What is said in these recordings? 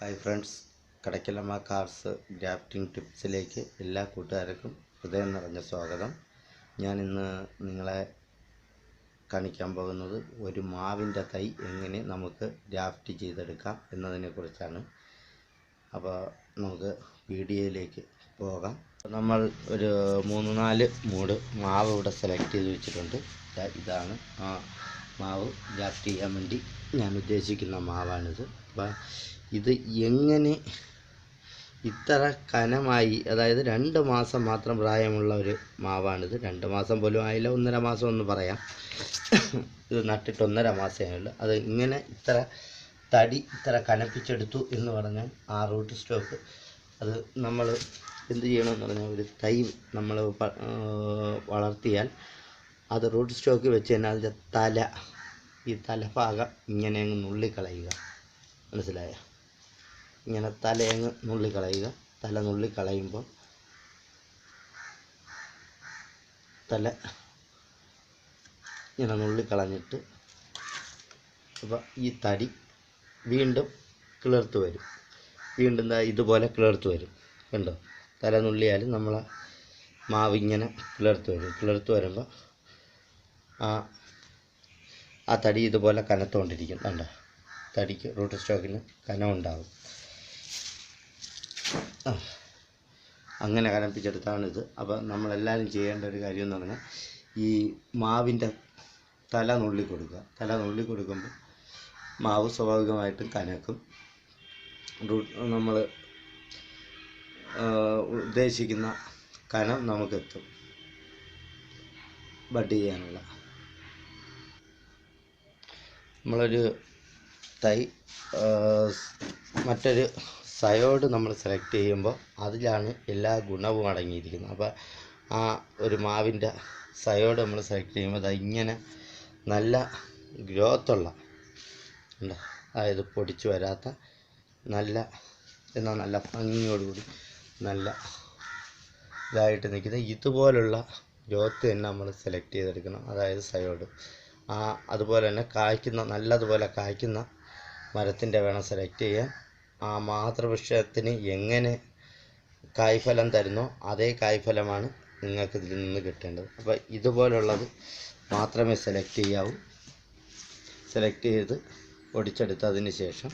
Hi friends, ക four grafting ടിപ്സിലേക്ക് എല്ലാ കൂട്ടുകാർക്കും ഹൃദയം നിറഞ്ഞ സ്വാഗതം. ഞാനിന്ന് നിങ്ങളെ കാണിക്കാൻ പോകുന്നത് ഒരു മാവിൻ്റെ തൈ എങ്ങനെ നമുക്ക് ഗ്രാഫ്റ്റ് ചെയ്തെടുക്കാം എന്നതിനെക്കുറിച്ചാണ്. അപ്പോൾ നമുക്ക് വീഡിയോയിലേക്ക് പോകാം. നമ്മൾ ഒരു 3-4 മൂട് മാവ് ഇവിടെ സെലക്ട് ചെയ്ത് വെച്ചിട്ടുണ്ട്. ഇതാണ് ആ മാവ് ഗ്രാഫ്റ്റ് ചെയ്യാൻ വേണ്ടി ഞാൻ ഉദ്ദേശിക്കുന്ന മാവാണിത്. അപ്പോൾ ഇത് എങ്ങനെ ഇത്ര കനമായി, അതായത് 2 മാസം മാത്രം പ്രായമുള്ള ഒരു മാവാണിത്. 2 മാസം പോലും ആയില്ല, 1.5 മാസം എന്ന് പറയാം. ഇത് നട്ടിട്ട് 1.5 മാസമേ ഉള്ളൂ. അത് ഇങ്ങനെ ഇത്ര തടി ഇത്ര കനപ്പിച്ചെടുത്തു എന്ന് പറഞ്ഞാൽ ആ റൂട്ട് സ്റ്റോക്ക് അത് നമ്മൾ എന്ത് ചെയ്യണമെന്ന് പറഞ്ഞാൽ, ഒരു തൈ നമ്മൾ വളർത്തിയാൽ അത് റൂട്ട് സ്റ്റോക്ക് വെച്ച് തന്നെ അതിൻ്റെ ഈ തലഭാഗം ഇങ്ങനെ അങ്ങ് നുള്ളിക്കളയുക. മനസ്സിലായ? ഇങ്ങനെ തലയങ്ങ് നുള്ളിക്കളയുക. തല നുള്ളിക്കളയുമ്പോൾ തല ഇങ്ങനെ നുള്ളിക്കളഞ്ഞിട്ട് അപ്പോൾ ഈ തടി വീണ്ടും കിളിർത്ത് വരും. വീണ്ടും ഇതുപോലെ കിളിർത്ത് വരും. കണ്ടോ? തല നുള്ളിയാലും നമ്മളെ മാവ് ഇങ്ങനെ കിളിർത്ത് വരും. കിളിർത്ത് വരുമ്പോൾ ആ തടി ഇതുപോലെ കനത്തുകൊണ്ടിരിക്കും. കണ്ടോ? തടിക്ക് റൂട്ട് സ്റ്റോക്കിന് കനമുണ്ടാകും. അങ്ങനെ കനപ്പിച്ചെടുത്താണിത്. അപ്പോൾ നമ്മളെല്ലാവരും ചെയ്യേണ്ട ഒരു കാര്യം എന്ന് പറഞ്ഞാൽ, ഈ മാവിൻ്റെ തല നുള്ളി കൊടുക്കുക. തല നുള്ളി കൊടുക്കുമ്പോൾ മാവ് സ്വാഭാവികമായിട്ടും കനക്കും. നമ്മൾ ഉദ്ദേശിക്കുന്ന കനം നമുക്കെത്തും ബഡ് ചെയ്യാനുള്ള. നമ്മളൊരു തൈ മറ്റൊരു സയോഡ് നമ്മൾ സെലക്ട് ചെയ്യുമ്പോൾ അതിലാണ് എല്ലാ ഗുണവും അടങ്ങിയിരിക്കുന്നത്. അപ്പോൾ ആ ഒരു മാവിൻ്റെ സയോഡ് നമ്മൾ സെലക്ട് ചെയ്യുമ്പോൾ അത് ഇങ്ങനെ നല്ല ഗ്രോത്തുള്ള, അതായത് പൊടിച്ചു വരാത്ത നല്ല, എന്നാൽ നല്ല ഭംഗിയോടുകൂടി നല്ല ഇതായിട്ട് നിൽക്കുന്ന ഇതുപോലുള്ള ഗ്രോത്ത് തന്നെ നമ്മൾ സെലക്ട് ചെയ്തെടുക്കണം. അതായത് സയോഡ്. അതുപോലെ തന്നെ നല്ലതുപോലെ കായ്ക്കുന്ന മരത്തിൻ്റെ വേണം സെലക്ട് ചെയ്യാൻ. ആ മാതൃവൃക്ഷത്തിന് എങ്ങനെ കായ്ഫലം തരുന്നോ അതേ കായ്ഫലമാണ് നിങ്ങൾക്ക് ഇതിൽ നിന്ന് കിട്ടേണ്ടത്. അപ്പോൾ ഇതുപോലുള്ളത് മാത്രമേ സെലക്ട് ചെയ്യാവൂ. സെലക്ട് ചെയ്ത് ഒടിച്ചെടുത്തതിന് ശേഷം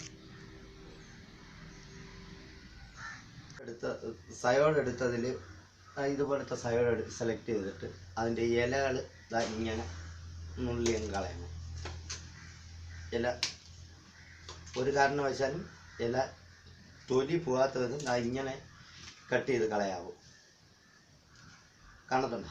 സയോഡ് എടുത്തതിൽ ഇതുപോലത്തെ സയോഡ് സെലക്ട് ചെയ്തിട്ട് അതിൻ്റെ ഇലകൾ ഇങ്ങനെ നുള്ളിയും കളയണം. ഇല ഒരു കാരണവശാലും ഇല തൊലി പോകാത്ത വിധം ഇങ്ങനെ കട്ട് ചെയ്ത് കളയാവും. കാണത്തുണ്ടോ?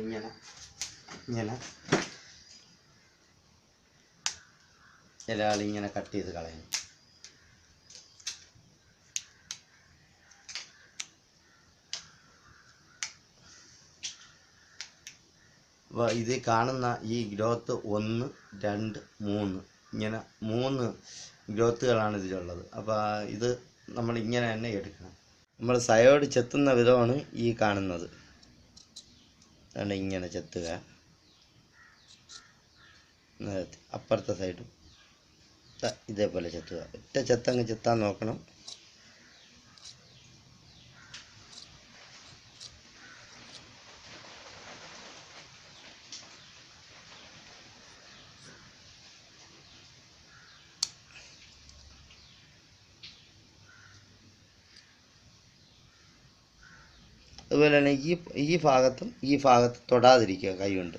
ഇങ്ങനെ ഇലകൾ ഇങ്ങനെ കട്ട് ചെയ്ത് കളയണം. അപ്പോൾ ഇത് കാണുന്ന ഈ ഗ്രോത്ത് 1, 2, 3 ഇങ്ങനെ 3 ഗ്രോത്തുകളാണ് ഇതിലുള്ളത്. അപ്പോൾ ഇത് നമ്മൾ ഇങ്ങനെ തന്നെ എടുക്കണം. നമ്മൾ സയോഡ് ചെത്തുന്ന വിധമാണ് ഈ കാണുന്നത്. ഇങ്ങനെ ചെത്തുക. അപ്പുറത്തെ സൈഡും ഇതേപോലെ ചെത്തുക. ഒറ്റ ചെത്തങ്ങ് ചെത്താൻ നോക്കണം. അതുപോലെ തന്നെ ഈ ഭാഗത്ത് തൊടാതിരിക്കുക കൈ കൊണ്ട്.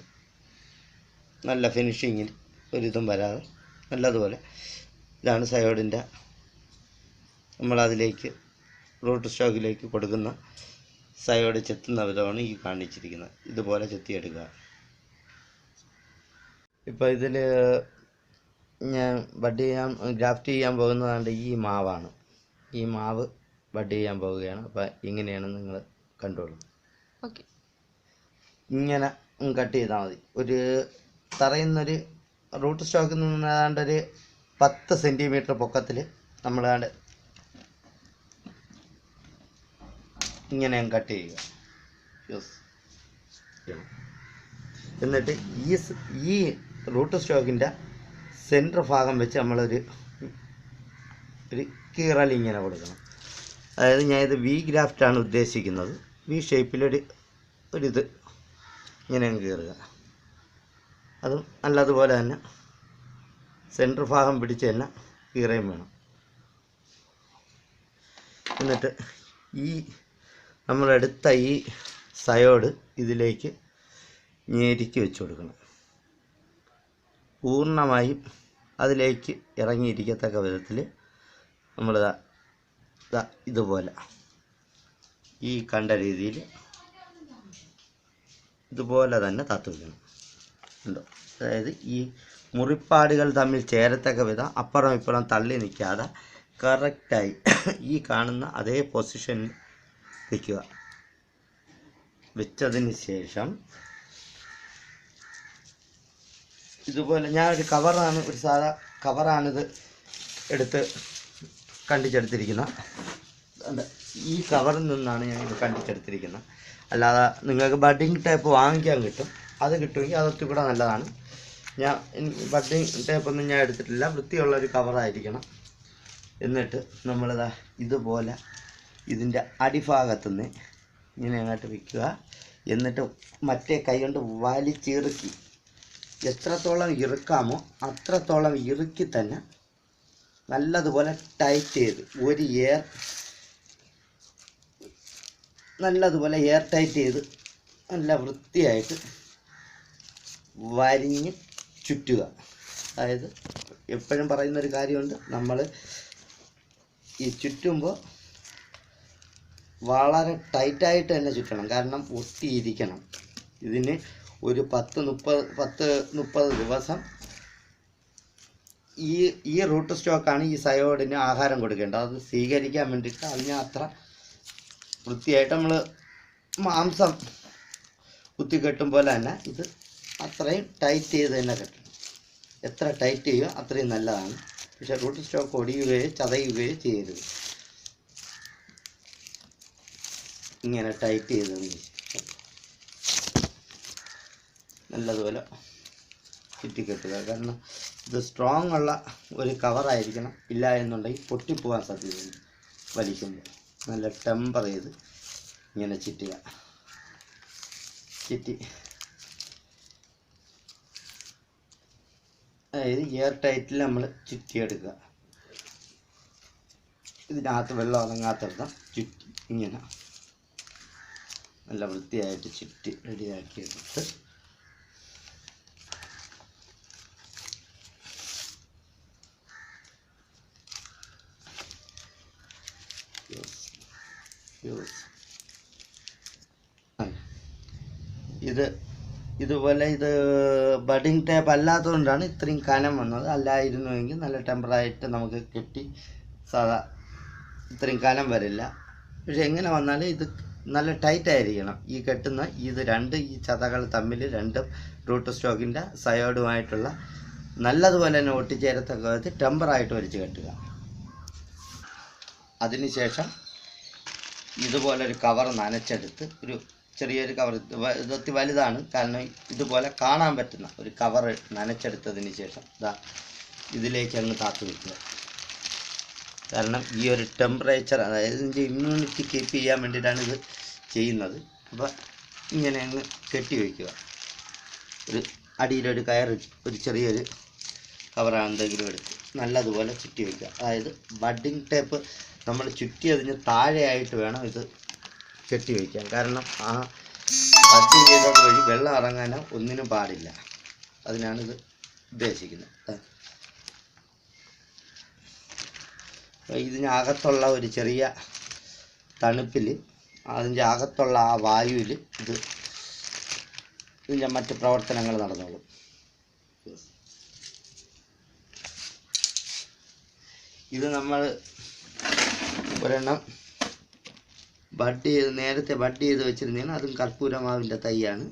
നല്ല ഫിനിഷിങ്ങിൽ ഒരിതും വരാതെ നല്ലതുപോലെ. ഇതാണ് സയോഡിൻ്റെ നമ്മളതിലേക്ക് റൂട്ട് സ്റ്റോക്കിലേക്ക് കൊടുക്കുന്ന സയോഡ് ചെത്തുന്ന വിധമാണ് ഈ കാണിച്ചിരിക്കുന്നത്. ഇതുപോലെ ചെത്തിയെടുക്കുക. ഇപ്പോൾ ഇതിൽ ഞാൻ ഗ്രാഫ്റ്റ് ചെയ്യാൻ പോകുന്നതാണ്ട് ഈ മാവാണ്. ഈ മാവ് ബഡ് ചെയ്യാൻ പോവുകയാണ്. അപ്പോൾ ഇങ്ങനെയാണ് നിങ്ങൾ കണ്ടോളൂ. ഓക്കെ, ഇങ്ങനെ കട്ട് ചെയ്താൽ മതി. ഒരു തറയുന്നൊരു റൂട്ട് സ്റ്റോക്കിൽ നിന്ന് ഏതാണ്ട് ഒരു 10 സെൻറ്റിമീറ്റർ പൊക്കത്തിൽ നമ്മൾ ഇങ്ങനെ കട്ട് ചെയ്യുക. എന്നിട്ട് ഈ റൂട്ട് സ്റ്റോക്കിൻ്റെ സെൻറ്റർ ഭാഗം വെച്ച് നമ്മളൊരു കീറൽ ഇങ്ങനെ കൊടുക്കണം. അതായത് ഞാൻ ഇത് വി ഗ്രാഫ്റ്റാണ് ഉദ്ദേശിക്കുന്നത്. വി ഷേപ്പിലൊരിത് ഇങ്ങനെ കീറുക. അതും നല്ലതുപോലെ തന്നെ സെൻറ്റർ ഭാഗം പിടിച്ച് തന്നെ കീറുകയും വേണം. എന്നിട്ട് നമ്മളെടുത്ത ഈ സയോഡ് ഇതിലേക്ക് ഞെരുക്കി വെച്ച് കൊടുക്കണം. പൂർണ്ണമായും അതിലേക്ക് ഇറങ്ങിയിരിക്കത്തക്ക വിധത്തിൽ നമ്മൾ ഇതുപോലെ ഈ കണ്ട രീതിയിൽ ഇതുപോലെ തന്നെ തത്ത് വയ്ക്കണം. ഉണ്ടോ? അതായത് ഈ മുറിപ്പാടുകൾ തമ്മിൽ ചേരത്തക്ക വിധം അപ്പുറം ഇപ്പുറം തള്ളി നിൽക്കാതെ കറക്റ്റായി ഈ കാണുന്ന അതേ പൊസിഷനിൽ വയ്ക്കുക. വെച്ചതിന് ശേഷം ഇതുപോലെ ഞാനൊരു കവറാണ്, ഒരു സാധാ കവറാണിത് എടുത്ത് കണ്ടിച്ചെടുത്തിരിക്കുന്നത്. ഈ കവറിൽ നിന്നാണ് ഞാൻ ഇത് കണ്ടിച്ചെടുത്തിരിക്കുന്നത്. അല്ലാതെ നിങ്ങൾക്ക് ബഡിങ് ടേപ്പ് വാങ്ങിക്കാൻ കിട്ടും. അത് കിട്ടുമെങ്കിൽ അതൊത്തി കൂടെ നല്ലതാണ്. ബഡിങ് ടേപ്പൊന്നും ഞാൻ എടുത്തിട്ടില്ല. വൃത്തിയുള്ളൊരു കവറായിരിക്കണം. എന്നിട്ട് നമ്മളിതാ ഇതുപോലെ ഇതിൻ്റെ അടിഭാഗത്തുനിന്ന് ഇങ്ങനെ അങ്ങോട്ട് വയ്ക്കുക. എന്നിട്ട് മറ്റേ കൈ കൊണ്ട് വലിച്ചിറുക്കി എത്രത്തോളം ഇറുക്കാമോ അത്രത്തോളം ഇറുക്കി തന്നെ നല്ലതുപോലെ ടൈറ്റ് ചെയ്ത് നല്ലതുപോലെ എയർ ടൈറ്റ് ചെയ്ത് നല്ല വൃത്തിയായിട്ട് വരിഞ്ഞ് ചുറ്റുക. അതായത് എപ്പോഴും പറയുന്നൊരു കാര്യമുണ്ട്, നമ്മൾ ഈ ചുറ്റുമ്പോൾ വളരെ ടൈറ്റായിട്ട് തന്നെ ചുറ്റണം. കാരണം ഒട്ടിയിരിക്കണം. ഇതിന് ഒരു 10-30 ദിവസം ഈ റൂട്ട് സ്റ്റോക്കാണ് ഈ സയോഡിന് ആഹാരം കൊടുക്കേണ്ടത്. അത് സ്വീകരിക്കാൻ വേണ്ടിയിട്ട് അതിന് അത്ര വൃത്തിയായിട്ട് നമ്മൾ മാംസം കുത്തിക്കെട്ടും പോലെ തന്നെ ഇത് അത്രയും ടൈറ്റ് ചെയ്ത് തന്നെ കെട്ടണം. എത്ര ടൈറ്റ് ചെയ്യുക അത്രയും നല്ലതാണ്. പക്ഷേ റൂട്ട് സ്റ്റോക്ക് ഒടിയുകയോ ചതയുകയോ ചെയ്യരുത്. ഇങ്ങനെ ടൈറ്റ് ചെയ്തതിന് നല്ലതുപോലെ ചുറ്റിക്കെട്ടുക. കാരണം ഇത് സ്ട്രോങ് ഉള്ള ഒരു കവറായിരിക്കണം. ഇല്ല എന്നുണ്ടെങ്കിൽ പൊട്ടിപ്പോകാൻ സാധ്യതയുണ്ട്. വലിക്കുമ്പോൾ നല്ല ടെമ്പർ ചെയ്ത് ഇങ്ങനെ ചുറ്റുക. അതായത് എയർ ടൈറ്റിൽ നമ്മൾ ചുറ്റിയെടുക്കുക. ഇതിനകത്ത് വെള്ളം ഇറങ്ങാത്തടത്തം ചുറ്റി ഇങ്ങനെ നല്ല വൃത്തിയായിട്ട് ചുറ്റി റെഡിയാക്കിയെടുത്ത് ഇതുപോലെ ഇത് ബഡിങ് ടേപ്പ് അല്ലാത്തതുകൊണ്ടാണ് ഇത്രയും കനം വന്നത്. അല്ലായിരുന്നുവെങ്കിൽ നല്ല ടെമ്പറായിട്ട് നമുക്ക് കെട്ടി സാധാ ഇത്രയും കനം വരില്ല. പക്ഷെ എങ്ങനെ വന്നാലും ഇത് നല്ല ടൈറ്റായിരിക്കണം. ഈ കെട്ടുന്ന ഈ ചതകൾ തമ്മിൽ രണ്ടും റൂട്ട് സ്റ്റോക്കിൻ്റെ സയോഡുമായിട്ടുള്ള നല്ലതുപോലെ തന്നെ ഒട്ടിച്ചേരത്തക്ക വിധത്തിൽ ടെമ്പറായിട്ട് വലിച്ച് കെട്ടുക. അതിനുശേഷം ഇതുപോലൊരു കവർ നനച്ചെടുത്ത്, ഒരു ചെറിയൊരു കവർ, ഇതൊത്തി വലുതാണ് കാരണം ഇതുപോലെ കാണാൻ പറ്റുന്ന ഒരു കവർ നനച്ചെടുത്തതിന് ശേഷം ഇതിലേക്ക് അങ്ങ് താത്തു വയ്ക്കുക. കാരണം ഈ ഒരു ടെമ്പറേച്ചർ, അതായത് ഇതിൻ്റെ ഇമ്മ്യൂണിറ്റി കീപ്പ് ചെയ്യാൻ വേണ്ടിയിട്ടാണ് ഇത് ചെയ്യുന്നത്. അപ്പോൾ ഇങ്ങനെ അങ്ങ് കെട്ടി വയ്ക്കുക. ഒരു അടിയിലൊരു ഒരു ചെറിയൊരു കവറാണ് എന്തെങ്കിലും എടുത്ത് നല്ലതുപോലെ ചുറ്റി വയ്ക്കുക. അതായത് ബഡിങ് ടേപ്പ് നമ്മൾ ചുറ്റിയതിന് താഴെയായിട്ട് വേണം ഇത് കെട്ടി വയ്ക്കാൻ. കാരണം ആ ബഡിങ് ചെയ്തത് വഴി വെള്ളം ഇറങ്ങാനോ ഒന്നിനും പാടില്ല. അതിനാണിത് ഉദ്ദേശിക്കുന്നത്. ഇതിനകത്തുള്ള ഒരു ചെറിയ തണുപ്പിൽ, അതിൻ്റെ അകത്തുള്ള ആ വായുവിൽ ഇതിൻ്റെ മറ്റ് പ്രവർത്തനങ്ങൾ നടന്നോളും. ഇത് നമ്മൾ ഒരെണ്ണം നേരത്തെ ബഡ് ചെയ്ത് വെച്ചിരുന്നതാണ്. അതും കർപ്പൂരമാവിൻ്റെ തൈയാണ്.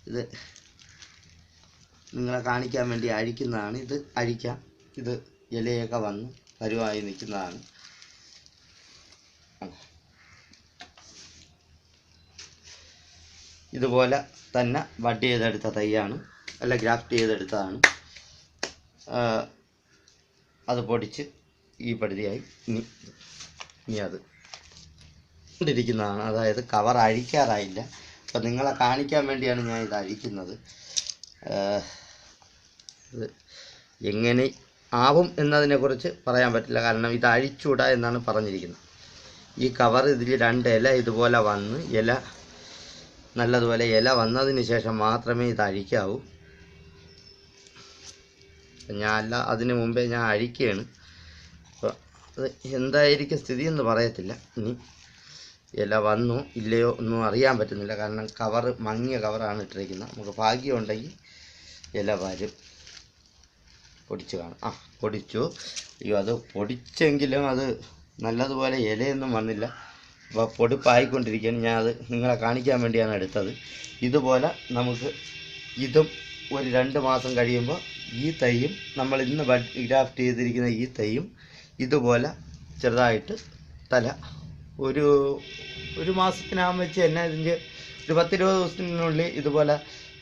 ഇത് നിങ്ങളെ കാണിക്കാൻ വേണ്ടി അഴിക്കുന്നതാണ്. ഇത് അഴിക്കാം. ഇത് ഇലയൊക്കെ വന്ന് പരുവായി നിൽക്കുന്നതാണ്. ഇതുപോലെ തന്നെ ബഡ് ചെയ്തെടുത്ത തൈയാണ്, അല്ല ഗ്രാഫ്റ്റ് ചെയ്തെടുത്തതാണ്. അത് പൊടിച്ച് ഈ പടുതിയായി ഇനി അത് ഇരിക്കുന്നതാണ്. അതായത് കവർ അഴിക്കാറായില്ല. അപ്പം നിങ്ങളെ കാണിക്കാൻ വേണ്ടിയാണ് ഞാൻ ഇത് അഴിക്കുന്നത്. ഇത് എങ്ങനെ ആവും എന്നതിനെക്കുറിച്ച് പറയാൻ പറ്റില്ല, കാരണം ഇത് അഴിച്ചുകൂടാ എന്നാണ് പറഞ്ഞിരിക്കുന്നത്. ഈ കവർ ഇതിൽ 2 ഇല ഇതുപോലെ വന്ന് നല്ലതുപോലെ ഇല വന്നതിന് ശേഷം മാത്രമേ ഇത് അഴിക്കാവൂ. അതിന് മുമ്പേ ഞാൻ അഴിക്കുകയാണ്. അപ്പോൾ അത് എന്തായിരിക്കും സ്ഥിതി എന്ന് പറയത്തില്ല. ഇനി ഇല വന്നോ ഇല്ലയോ ഒന്നും അറിയാൻ പറ്റുന്നില്ല, കാരണം മങ്ങിയ കവറാണ് ഇട്ടിരിക്കുന്നത്. നമുക്ക് ഭാഗ്യമുണ്ടെങ്കിൽ ഇല വരും. പൊടിച്ച് കാണാം. പൊടിച്ചു. അയ്യോ, അത് പൊടിച്ചെങ്കിലും അത് നല്ലതുപോലെ ഇലയൊന്നും വന്നില്ല. അപ്പോൾ പൊടിപ്പായിക്കൊണ്ടിരിക്കുകയാണ്. ഞാൻ അത് നിങ്ങളെ കാണിക്കാൻ വേണ്ടിയാണ് എടുത്തത്. ഇതുപോലെ നമുക്ക് ഇതും ഒരു 2 മാസം കഴിയുമ്പോൾ ഈ തൈയും നമ്മൾ ഇന്ന് ഗ്രാഫ്റ്റ് ചെയ്തിരിക്കുന്ന ഈ തൈയും ഇതുപോലെ ചെറുതായിട്ട് തല ഒരു മാസത്തിനകം വെച്ച് തന്നെ ഇതിൻ്റെ ഒരു 10-20 ദിവസത്തിനുള്ളിൽ ഇതുപോലെ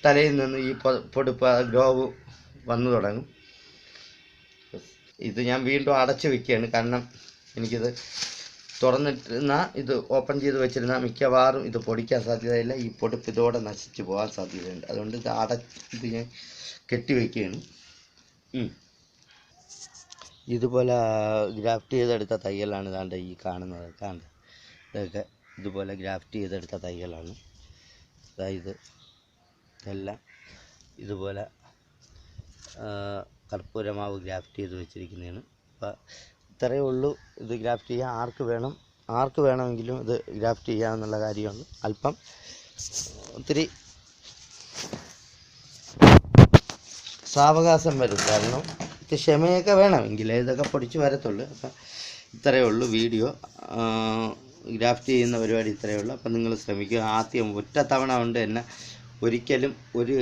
തലയിൽ നിന്ന് ഈ പൊടിപ്പ് ഗ്രോവ് വന്നു തുടങ്ങും. ഇത് ഞാൻ വീണ്ടും അടച്ചു വെക്കുകയാണ്, കാരണം എനിക്കിത് ഇത് ഓപ്പൺ ചെയ്ത് വെച്ചിരുന്ന മിക്കവാറും ഇത് പൊടിക്കാൻ സാധ്യതയില്ല. ഈ പൊടിപ്പ് ഇതോടെ നശിച്ചു പോകാൻ സാധ്യതയുണ്ട്. അതുകൊണ്ട് ഇത് ഞാൻ കെട്ടിവെക്കുകയാണ്. ഇതുപോലെ ഗ്രാഫ്റ്റ് ചെയ്തെടുത്ത തൈകളാണ് ഇതാണ്ട് ഈ കാണുന്നത്. ഇതൊക്കെ ഇതുപോലെ ഗ്രാഫ്റ്റ് ചെയ്തെടുത്ത തൈകളാണ്. അതായത് ഇതെല്ലാം ഇതുപോലെ കർപ്പൂരമാവ് ഗ്രാഫ്റ്റ് ചെയ്ത് വെച്ചിരിക്കുന്നതാണ്. അപ്പോൾ ഇത്രയേ ഉള്ളൂ. ഇത് ഗ്രാഫ്റ്റ് ചെയ്യാൻ ആർക്ക് വേണമെങ്കിലും ഇത് ഗ്രാഫ്റ്റ് ചെയ്യാമെന്നുള്ള കാര്യമാണ്. അല്പം ഒത്തിരി സാവകാശം വരും, കാരണം ഇത് ക്ഷമയൊക്കെ വേണമെങ്കിലേ ഇതൊക്കെ പൊടിച്ച് വരത്തുള്ളൂ. അപ്പം ഇത്രയേ ഉള്ളൂ വീഡിയോ. ഗ്രാഫ്റ്റ് ചെയ്യുന്ന പരിപാടി ഇത്രയേ ഉള്ളൂ. അപ്പം നിങ്ങൾ ശ്രമിക്കുക. ആദ്യം ഒറ്റ തവണ കൊണ്ട് തന്നെ ഒരിക്കലും ഒരു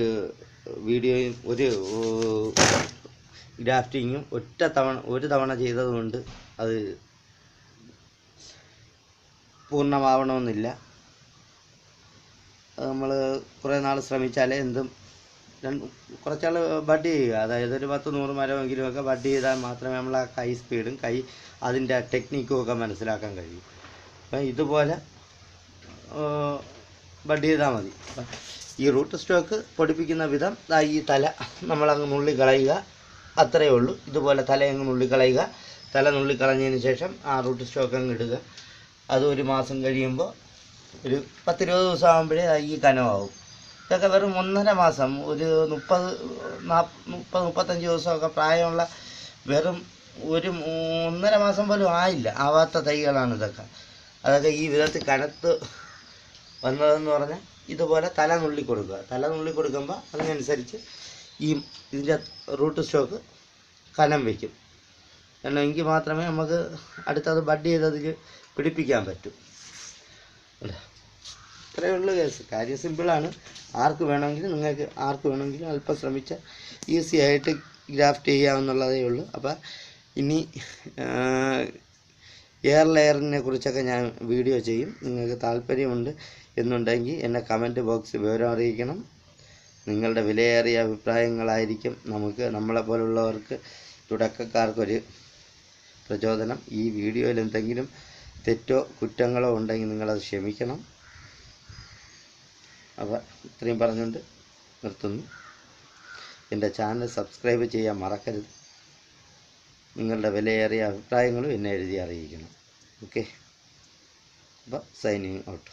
വീഡിയോയും ഒരു ഗ്രാഫ്റ്റിങ്ങും ഒരു തവണ ചെയ്തതുകൊണ്ട് അത് പൂർണ്ണമാവണമെന്നില്ല. നമ്മൾ കുറേ നാൾ ശ്രമിച്ചാലേ കുറച്ചാൾ ബഡ് ചെയ്യുക. അതായത് ഒരു 10-100 മരമെങ്കിലുമൊക്കെ ബഡ് ചെയ്താൽ മാത്രമേ നമ്മൾ ആ കൈ സ്പീഡും അതിൻ്റെ ടെക്നിക്കും ഒക്കെ മനസ്സിലാക്കാൻ കഴിയും. അപ്പം ഇതുപോലെ ബഡ് ചെയ്താൽ മതി. ഈ റൂട്ട് സ്റ്റോക്ക് പൊടിപ്പിക്കുന്ന വിധം ഈ തല നമ്മളങ്ങ് നുള്ളിക്കളയുക, അത്രയേ ഉള്ളൂ. ഇതുപോലെ തലയങ്ങ് നുള്ളിക്കളയുക. തല നുള്ളിക്കളഞ്ഞതിന് ശേഷം ആ റൂട്ട് സ്റ്റോക്ക് അങ്ങ് ഇടുക. അത് ഒരു മാസം കഴിയുമ്പോൾ ഒരു 10-20 ദിവസം ആകുമ്പോഴേ ഈ കനമാവും. ഇതൊക്കെ വെറും 1.5 മാസം, ഒരു 30-35 ദിവസമൊക്കെ പ്രായമുള്ള വെറും ഒരു 1.5 മാസം പോലും ആവാത്ത തൈകളാണ് ഇതൊക്കെ. അതൊക്കെ ഈ വിധത്തിൽ കനത്ത് വന്നതെന്ന് പറഞ്ഞാൽ ഇതുപോലെ തല നുള്ളി കൊടുക്കുക. തല നുള്ളി കൊടുക്കുമ്പോൾ അതിനനുസരിച്ച് ഇതിൻ്റെ റൂട്ട് സ്റ്റോക്ക് കനം വയ്ക്കും. കാരണം എങ്കിൽ മാത്രമേ നമുക്ക് അടുത്തത് ബഡ് ചെയ്തതിൽ പിടിപ്പിക്കാൻ പറ്റൂ. ഇത്രയേ ഉള്ളൂ കേസ്. കാര്യം സിമ്പിളാണ്. ആർക്ക് വേണമെങ്കിലും അല്പം ശ്രമിച്ചാൽ ഈസി ആയിട്ട് ഗ്രാഫ്റ്റ് ചെയ്യാമെന്നുള്ളതേ ഉള്ളൂ. അപ്പം ഇനി എയർ ലെയറിനെ കുറിച്ചൊക്കെ ഞാൻ വീഡിയോ ചെയ്യും. നിങ്ങൾക്ക് താല്പര്യമുണ്ട് എന്നുണ്ടെങ്കിൽ എന്നെ കമൻറ്റ് ബോക്സിൽ വിവരം അറിയിക്കണം. നിങ്ങളുടെ വിലയേറിയ അഭിപ്രായങ്ങളായിരിക്കും നമ്മളെപ്പോലുള്ളവർക്ക്, തുടക്കക്കാർക്കൊരു പ്രചോദനം. ഈ വീഡിയോയിൽ എന്തെങ്കിലും തെറ്റോ കുറ്റങ്ങളോ ഉണ്ടെങ്കിൽ നിങ്ങളത് ക്ഷമിക്കണം. അപ്പോൾ ഇത്രയും പറഞ്ഞുകൊണ്ട് നിർത്തുന്നു. എൻ്റെ ചാനൽ സബ്സ്ക്രൈബ് ചെയ്യാൻ മറക്കരുത്. നിങ്ങളുടെ വിലയേറിയ അഭിപ്രായങ്ങളും എന്നെ എഴുതി അറിയിക്കണം. ഓക്കെ, അപ്പോൾ സൈനിങ് ഔട്ട്.